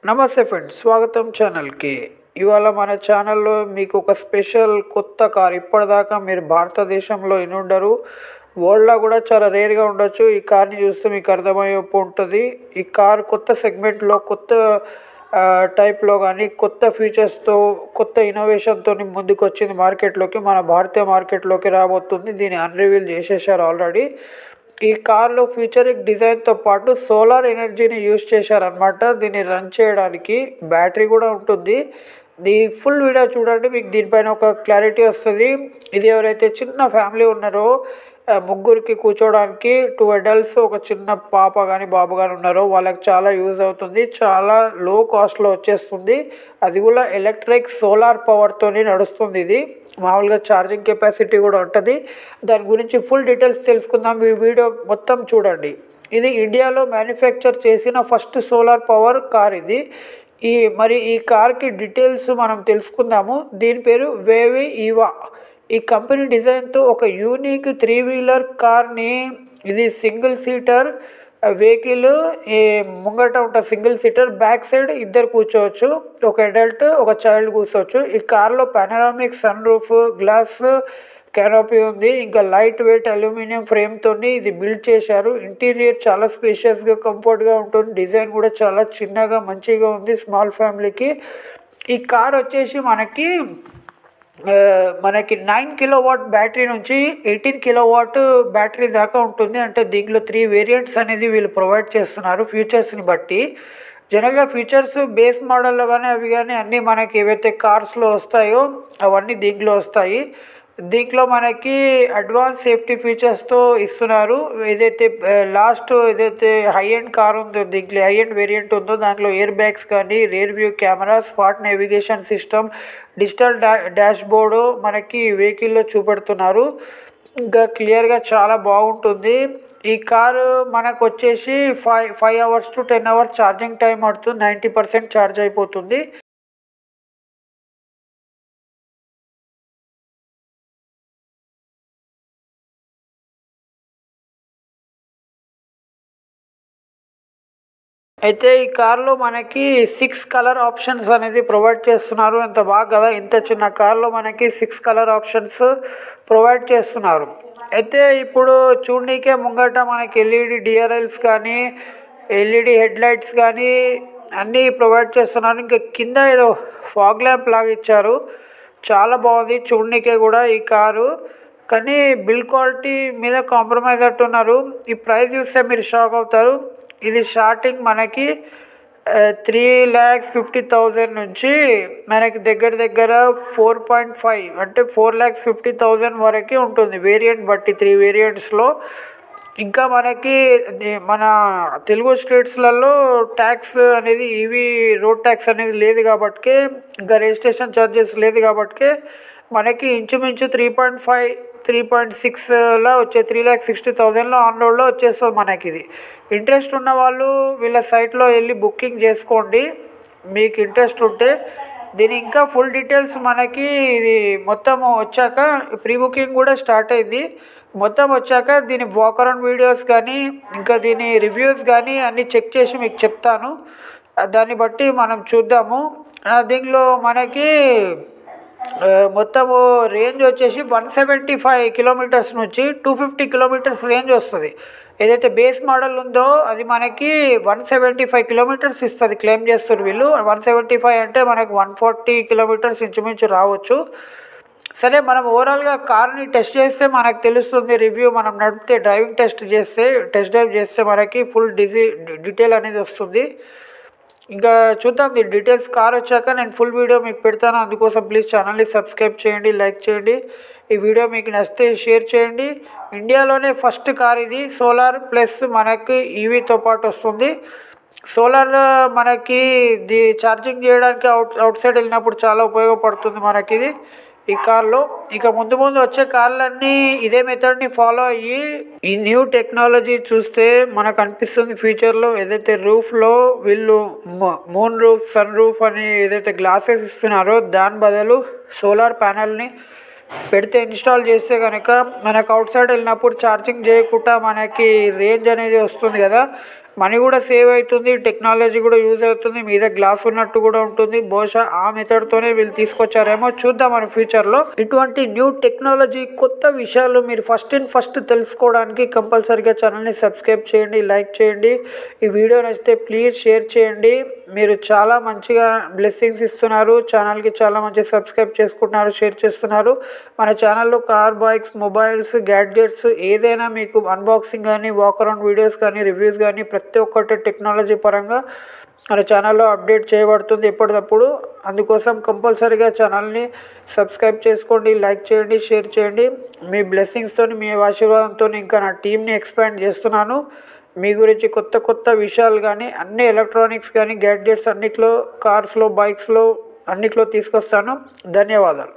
నమస్తే ఫ్రెండ్స్, స్వాగతం ఛానల్కి. ఇవాళ మన ఛానల్లో మీకు ఒక స్పెషల్ కొత్త కార్. ఇప్పటిదాకా మీరు భారతదేశంలో ఉండరు, వరల్డ్లో కూడా చాలా రేర్గా ఉండొచ్చు. ఈ కార్ని చూస్తే మీకు అర్థమయ్యే ఉంటుంది. ఈ కార్ కొత్త సెగ్మెంట్లో, కొత్త టైప్లో కానీ కొత్త ఫీచర్స్తో, కొత్త ఇన్నోవేషన్తో ముందుకు వచ్చింది మార్కెట్లోకి. మన భారతీయ మార్కెట్లోకి రాబోతుంది. దీన్ని అన్రివీల్ చేసేసారు ఆల్రెడీ. ఈ కార్లో ఫ్యూచరిక్ డిజైన్తో పాటు సోలార్ ఎనర్జీని యూజ్ చేశారనమాట. దీన్ని రన్ చేయడానికి బ్యాటరీ కూడా ఉంటుంది. ఈ ఫుల్ వీడియో చూడండి, మీకు దీనిపైన ఒక క్లారిటీ వస్తుంది. ఇది ఎవరైతే చిన్న ఫ్యామిలీ ఉన్నారో, ముగ్గురికి కూర్చోడానికి, 2 అడల్ట్స్, ఒక చిన్న పాప కానీ బాబు కానీ ఉన్నారో వాళ్ళకి చాలా యూజ్ అవుతుంది. చాలా లో కాస్ట్లో వచ్చేస్తుంది. అది కూడా ఎలక్ట్రిక్ సోలార్ పవర్తో నడుస్తుంది. ఇది మామూలుగా ఛార్జింగ్ కెపాసిటీ కూడా ఉంటుంది. దాని గురించి ఫుల్ డీటెయిల్స్ తెలుసుకుందాం. ఈ వీడియో మొత్తం చూడండి. ఇది ఇండియాలో మ్యానుఫ్యాక్చర్ చేసిన ఫస్ట్ సోలార్ పవర్ కార్ ఇది. ఈ కార్కి డీటెయిల్స్ మనం తెలుసుకుందాము. దీని పేరు వేవి ఈవా. ఈ కంపెనీ డిజైన్తో ఒక యూనిక్ 3 వీలర్ కార్ని, ఇది సింగిల్ సీటర్ వెహికల్. ఈ ముంగట ఉంటుంది సింగిల్ సీటర్, బ్యాక్ సైడ్ ఇద్దరు కూర్చోవచ్చు, ఒక అడల్ట్ ఒక చైల్డ్ కూర్చోవచ్చు. ఈ కార్లో panoramic sunroof, glass canopy ఉంది. ఇంకా లైట్ వెయిట్ అల్యూమినియం ఫ్రేమ్తో ఇది బిల్డ్ చేశారు. ఇంటీరియర్ చాలా స్పేషియస్గా, కంఫర్ట్గా ఉంటుంది. డిజైన్ కూడా చాలా చిన్నగా మంచిగా ఉంది స్మాల్ ఫ్యామిలీకి. ఈ కార్ వచ్చేసి మనకి 9 కిలోవాట్ బ్యాటరీ నుంచి 18 కిలోవాట్ బ్యాటరీ దాకా ఉంటుంది. అంటే దీంట్లో 3 వేరియంట్స్ అనేది వీళ్ళు ప్రొవైడ్ చేస్తున్నారు ఫీచర్స్ని బట్టి. జనరల్గా ఫీచర్స్ బేస్ మోడల్లో కానీ అవి కానీ అన్నీ మనకి ఏవైతే కార్స్లో వస్తాయో అవన్నీ దీంట్లో వస్తాయి. దీంట్లో మనకి అడ్వాన్స్ సేఫ్టీ ఫీచర్స్తో ఇస్తున్నారు. ఏదైతే ఏదైతే హై ఎండ్ కార్ ఉందో, దీంట్లో హై ఎండ్ వేరియంట్ ఉందో దాంట్లో ఎయిర్ బ్యాగ్స్ కానీ, rear view camera, smart navigation system, digital dash board మనకి వెహికల్లో చూపెడుతున్నారు. ఇంకా క్లియర్గా చాలా బాగుంటుంది. ఈ కారు మనకు వచ్చేసి 5 hours to 10 hours charging time పడుతుంది. 90% ఛార్జ్ అయిపోతుంది. అయితే ఈ కార్లో మనకి 6 కలర్ ఆప్షన్స్ అనేది ప్రొవైడ్ చేస్తున్నారు. ఎంత బాగా కదా, ఇంత చిన్న కార్లో మనకి 6 కలర్ ఆప్షన్స్ ప్రొవైడ్ చేస్తున్నారు. అయితే ఇప్పుడు చూడనీకే ముంగట మనకి ఎల్ఈడి డిఆర్ఎల్స్ కానీ, ఎల్ఈడి హెడ్ లైట్స్ కానీ అన్నీ ప్రొవైడ్ చేస్తున్నారు. ఇంకా కింద ఏదో ఫాగ్ ల్యాంప్ లాగా ఇచ్చారు. చాలా బాగుంది చూడనీకే కూడా ఈ కారు. కానీ బిల్డ్ క్వాలిటీ మీద కాంప్రమైజ్ అంటున్నారు. ఈ ప్రైస్ చూస్తే మీరు షాక్ అవుతారు. ఇది స్టార్టింగ్ మనకి 3,50,000 నుంచి మనకి దగ్గర 4.5 అంటే 4,50,000 వరకు ఉంటుంది వేరియంట్ బట్టి, 3 వేరియంట్స్లో. ఇంకా మనకి మన తెలుగు స్టేట్స్లలో ట్యాక్స్ అనేది, ఈవీ రోడ్ ట్యాక్స్ అనేది లేదు కాబట్టి, ఇంకా రిజిస్ట్రేషన్ ఛార్జెస్ లేదు కాబట్టి మనకి ఇంచుమించు 3.5 3.6లా వచ్చే 3,60,000లో ఆన్ రోడ్లో వచ్చేస్తుంది మనకి. ఇది ఇంట్రెస్ట్ ఉన్న వాళ్ళు వీళ్ళ సైట్లో వెళ్ళి బుకింగ్ చేసుకోండి మీకు ఇంట్రెస్ట్ ఉంటే. దీని ఇంకా ఫుల్ డీటెయిల్స్ మనకి ఇది మొత్తం వచ్చాక, ప్రీ బుకింగ్ కూడా స్టార్ట్ అయింది. మొత్తం వచ్చాక దీని వాక్ అరౌండ్ వీడియోస్ కానీ, ఇంకా దీని రివ్యూస్ కానీ అన్నీ చెక్ చేసి మీకు చెప్తాను. దాన్ని బట్టి మనం చూద్దాము. దీనిలో మనకి మొత్తము రేంజ్ వచ్చేసి 175 కిలోమీటర్స్ నుంచి 250 కిలోమీటర్స్ రేంజ్ వస్తుంది. ఏదైతే బేస్ మోడల్ ఉందో అది మనకి 175 కిలోమీటర్స్ ఇస్తుంది క్లెయిమ్ చేస్తారు వీళ్ళు. 175 అంటే మనకు 140 కిలోమీటర్స్ ఇంచుమించు రావచ్చు. సరే, మనం ఓవరాల్గా కార్ని టెస్ట్ చేస్తే మనకు తెలుస్తుంది. రివ్యూ మనం నడిపితే, డ్రైవింగ్ టెస్ట్ డ్రైవ్ చేస్తే మనకి ఫుల్ డీటెయిల్ అనేది వస్తుంది. ఇంకా చూద్దాం దీని డీటెయిల్స్. కార్ వచ్చాక నేను ఫుల్ వీడియో మీకు పెడతాను. అందుకోసం ప్లీజ్ ఛానల్ని సబ్స్క్రైబ్ చేయండి, లైక్ చేయండి. ఈ వీడియో మీకు నచ్చితే షేర్ చేయండి. ఇండియాలోనే ఫస్ట్ కార్ ఇది. సోలార్ ప్లస్ మనకి ఈవీతో పాటు వస్తుంది. సోలార్ మనకి ఛార్జింగ్ చేయడానికి అవుట్ సైడ్ వెళ్ళినప్పుడు చాలా ఉపయోగపడుతుంది మనకి ఇది ఈ కార్లో. ఇక ముందు వచ్చే కార్లన్నీ ఇదే మెథడ్ని ఫాలో అయ్యి, ఈ న్యూ టెక్నాలజీ చూస్తే మనకు అనిపిస్తుంది ఫ్యూచర్లో ఏదైతే రూఫ్లో వీళ్ళు మూన్ రూఫ్, సన్ రూఫ్ అని ఏదైతే గ్లాసెస్ ఇస్తున్నారో దాని బదులు సోలార్ ప్యానల్ని పెడితే, ఇన్స్టాల్ చేస్తే కనుక మనకు అవుట్ సైడ్ వెళ్ళినప్పుడు ఛార్జింగ్ చేయకుండా మనకి రేంజ్ అనేది వస్తుంది కదా. మనీ కూడా సేవ్ అవుతుంది, టెక్నాలజీ కూడా యూజ్ అవుతుంది, మీద గ్లాస్ ఉన్నట్టు కూడా ఉంటుంది. బహుశా ఆ మెథడ్తోనే వీళ్ళు తీసుకొచ్చారేమో, చూద్దాం మన ఫ్యూచర్లో. ఇటువంటి న్యూ టెక్నాలజీ కొత్త విషయాలు మీరు ఫస్ట్ తెలుసుకోవడానికి కంపల్సరీగా ఛానల్ని సబ్స్క్రైబ్ చేయండి, లైక్ చేయండి. ఈ వీడియో నచ్చితే ప్లీజ్ షేర్ చేయండి. మీరు చాలా మంచిగా బ్లెస్సింగ్స్ ఇస్తున్నారు, ఛానల్కి చాలా మంచి సబ్స్క్రైబ్ చేసుకుంటున్నారు, షేర్ చేస్తున్నారు. మన ఛానల్లో కార్, బైక్స్, మొబైల్స్, గ్యాడ్జెట్స్ ఏదైనా మీకు అన్బాక్సింగ్ కానీ, వాక్ అరౌండ్ వీడియోస్ కానీ, రివ్యూస్ కానీ ప్రతి ఒక్కటి టెక్నాలజీ పరంగా మన ఛానల్లో అప్డేట్ చేయబడుతుంది ఎప్పటికప్పుడు. అందుకోసం కంపల్సరీగా ఛానల్ని సబ్స్క్రైబ్ చేసుకోండి, లైక్ చేయండి, షేర్ చేయండి. మీ బ్లెస్సింగ్స్తో, మీ ఆశీర్వాదంతో ఇంకా నా టీంని ఎక్స్పాండ్ చేస్తున్నాను. మీ గురించి కొత్త విషయాలు కానీ, అన్ని ఎలక్ట్రానిక్స్ కానీ, గ్యాడ్జెట్స్ అన్నిట్లో, కార్స్లో, బైక్స్లో అన్నిట్లో తీసుకొస్తాను. ధన్యవాదాలు.